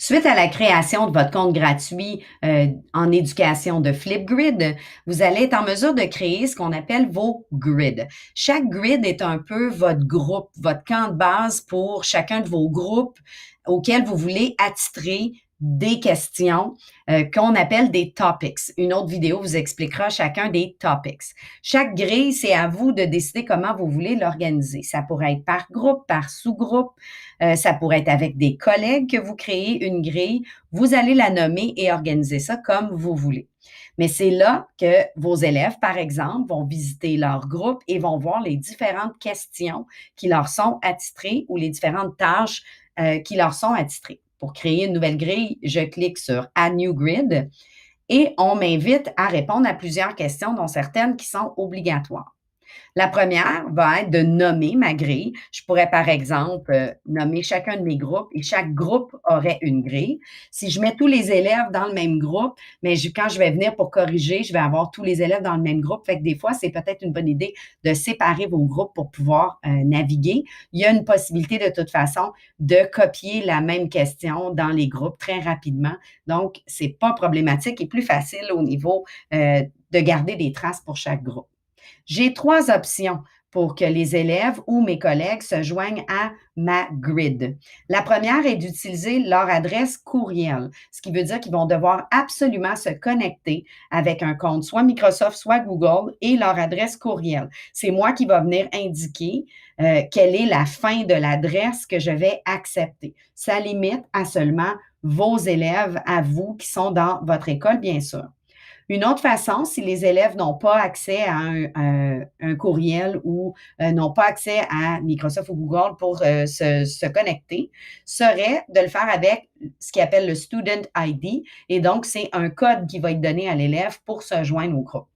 Suite à la création de votre compte gratuit en éducation de Flipgrid, vous allez être en mesure de créer ce qu'on appelle vos grids. Chaque grid est un peu votre groupe, votre camp de base pour chacun de vos groupes auxquels vous voulez attitrer des questions qu'on appelle des topics. Une autre vidéo vous expliquera chacun des topics. Chaque grille, c'est à vous de décider comment vous voulez l'organiser. Ça pourrait être par groupe, par sous-groupe, ça pourrait être avec des collègues que vous créez une grille. Vous allez la nommer et organiser ça comme vous voulez. Mais c'est là que vos élèves, par exemple, vont visiter leur groupe et vont voir les différentes questions qui leur sont attitrées ou les différentes tâches qui leur sont attitrées. Pour créer une nouvelle grille, je clique sur Add New Grid et on m'invite à répondre à plusieurs questions, dont certaines qui sont obligatoires. La première va être de nommer ma grille. Je pourrais, par exemple, nommer chacun de mes groupes et chaque groupe aurait une grille. Si je mets tous les élèves dans le même groupe, mais quand je vais venir pour corriger, je vais avoir tous les élèves dans le même groupe. Fait que des fois, c'est peut-être une bonne idée de séparer vos groupes pour pouvoir naviguer. Il y a une possibilité de toute façon de copier la même question dans les groupes très rapidement. Donc, c'est pas problématique et plus facile au niveau de garder des traces pour chaque groupe. J'ai 3 options pour que les élèves ou mes collègues se joignent à ma grid. La première est d'utiliser leur adresse courriel, ce qui veut dire qu'ils vont devoir absolument se connecter avec un compte soit Microsoft, soit Google et leur adresse courriel. C'est moi qui va venir indiquer quelle est la fin de l'adresse que je vais accepter. Ça limite à seulement vos élèves, à vous qui sont dans votre école, bien sûr. Une autre façon, si les élèves n'ont pas accès à un courriel ou n'ont pas accès à Microsoft ou Google pour se connecter, serait de le faire avec ce qu'ils appelle le Student ID. Et donc, c'est un code qui va être donné à l'élève pour se joindre au groupe.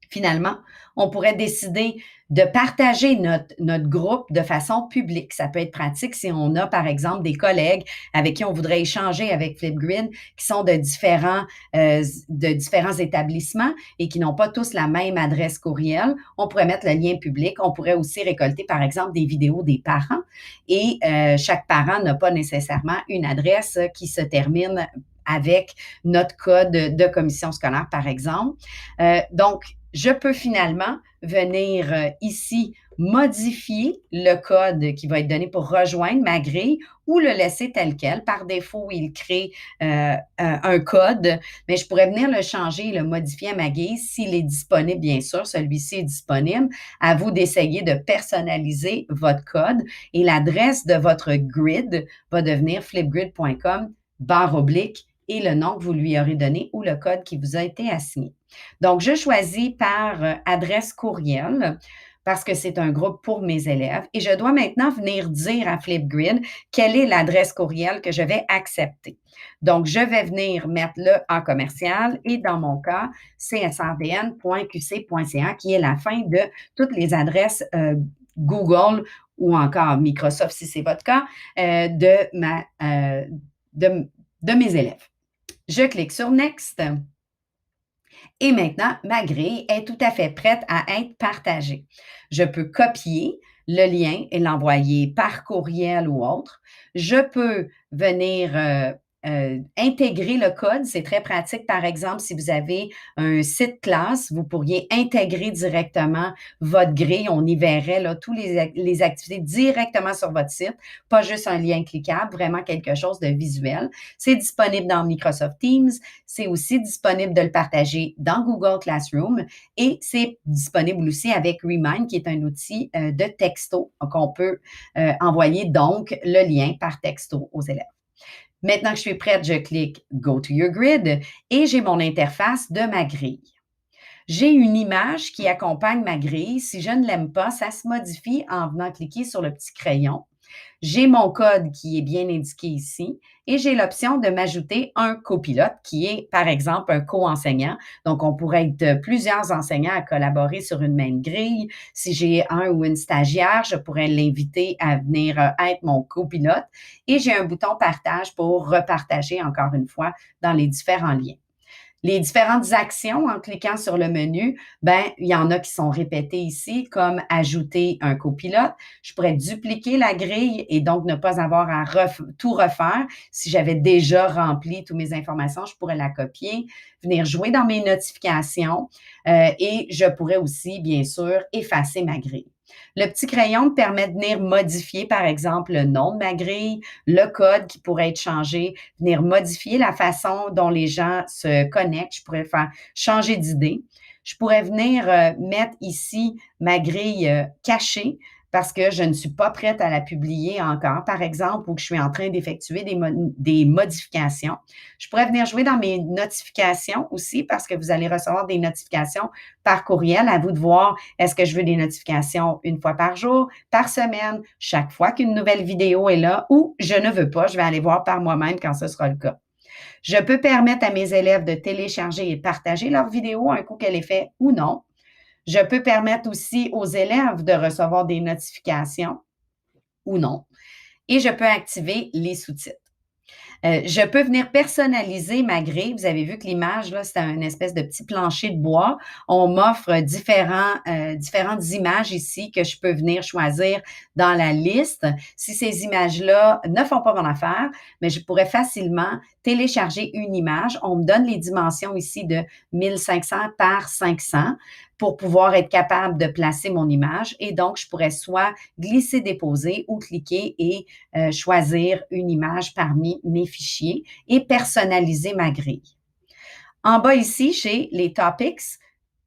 Finalement, on pourrait décider de partager notre groupe de façon publique. Ça peut être pratique si on a, par exemple, des collègues avec qui on voudrait échanger avec Flipgrid qui sont de différents établissements et qui n'ont pas tous la même adresse courriel. On pourrait mettre le lien public. On pourrait aussi récolter, par exemple, des vidéos des parents et chaque parent n'a pas nécessairement une adresse qui se termine avec notre code de commission scolaire, par exemple. Donc, je peux finalement venir ici modifier le code qui va être donné pour rejoindre ma grille ou le laisser tel quel. Par défaut, il crée un code, mais je pourrais venir le changer et le modifier à ma guise s'il est disponible, bien sûr. Celui-ci est disponible. À vous d'essayer de personnaliser votre code et l'adresse de votre grid va devenir flipgrid.com// et le nom que vous lui aurez donné ou le code qui vous a été assigné. Donc, je choisis par adresse courriel parce que c'est un groupe pour mes élèves et je dois maintenant venir dire à Flipgrid quelle est l'adresse courriel que je vais accepter. Donc, je vais venir mettre le en commercial et dans mon cas, csrdn.qc.ca qui est la fin de toutes les adresses Google ou encore Microsoft si c'est votre cas, de mes élèves. Je clique sur Next. Et maintenant, ma grille est tout à fait prête à être partagée. Je peux copier le lien et l'envoyer par courriel ou autre. Je peux venir intégrer le code. C'est très pratique. Par exemple, si vous avez un site classe, vous pourriez intégrer directement votre grille. On y verrait là, toutes les activités directement sur votre site, pas juste un lien cliquable, vraiment quelque chose de visuel. C'est disponible dans Microsoft Teams. C'est aussi disponible de le partager dans Google Classroom et c'est disponible aussi avec Remind, qui est un outil de texto qu'on peut envoyer donc le lien par texto aux élèves. Maintenant que je suis prête, je clique Go to your grid et j'ai mon interface de ma grille. J'ai une image qui accompagne ma grille. Si je ne l'aime pas, ça se modifie en venant cliquer sur le petit crayon. J'ai mon code qui est bien indiqué ici et j'ai l'option de m'ajouter un copilote qui est, par exemple, un co-enseignant. Donc, on pourrait être plusieurs enseignants à collaborer sur une même grille. Si j'ai un ou une stagiaire, je pourrais l'inviter à venir être mon copilote. Et j'ai un bouton partage pour repartager, encore une fois, dans les différents liens. Les différentes actions en cliquant sur le menu, ben, il y en a qui sont répétées ici, comme ajouter un copilote. Je pourrais dupliquer la grille et donc ne pas avoir à tout refaire. Si j'avais déjà rempli toutes mes informations, je pourrais la copier, venir jouer dans mes notifications et je pourrais aussi, bien sûr, effacer ma grille. Le petit crayon me permet de venir modifier, par exemple, le nom de ma grille, le code qui pourrait être changé, venir modifier la façon dont les gens se connectent. Je pourrais faire changer d'idée. Je pourrais venir mettre ici ma grille cachée parce que je ne suis pas prête à la publier encore, par exemple, ou que je suis en train d'effectuer des modifications. Je pourrais venir jouer dans mes notifications aussi parce que vous allez recevoir des notifications par courriel. À vous de voir, est-ce que je veux des notifications une fois par jour, par semaine, chaque fois qu'une nouvelle vidéo est là, ou je ne veux pas, je vais aller voir par moi-même quand ce sera le cas. Je peux permettre à mes élèves de télécharger et partager leur vidéo un coup qu'elle est faite ou non. Je peux permettre aussi aux élèves de recevoir des notifications ou non. Et je peux activer les sous-titres. Je peux venir personnaliser ma grille. Vous avez vu que l'image, là, c'est un espèce de petit plancher de bois. On m'offre différentes images ici que je peux venir choisir dans la liste. Si ces images-là ne font pas mon affaire, mais je pourrais facilement télécharger une image. On me donne les dimensions ici de 1500 par 500 pour pouvoir être capable de placer mon image. Et donc, je pourrais soit glisser, déposer ou cliquer et choisir une image parmi mes fichiers et personnaliser ma grille. En bas ici, j'ai les topics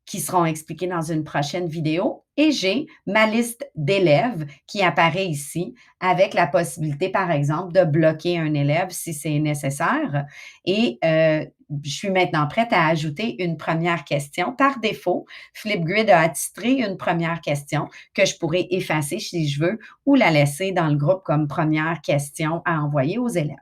qui seront expliqués dans une prochaine vidéo et j'ai ma liste d'élèves qui apparaît ici avec la possibilité, par exemple, de bloquer un élève si c'est nécessaire. Et je suis maintenant prête à ajouter une première question. Par défaut, Flipgrid a attitré une première question que je pourrais effacer si je veux ou la laisser dans le groupe comme première question à envoyer aux élèves.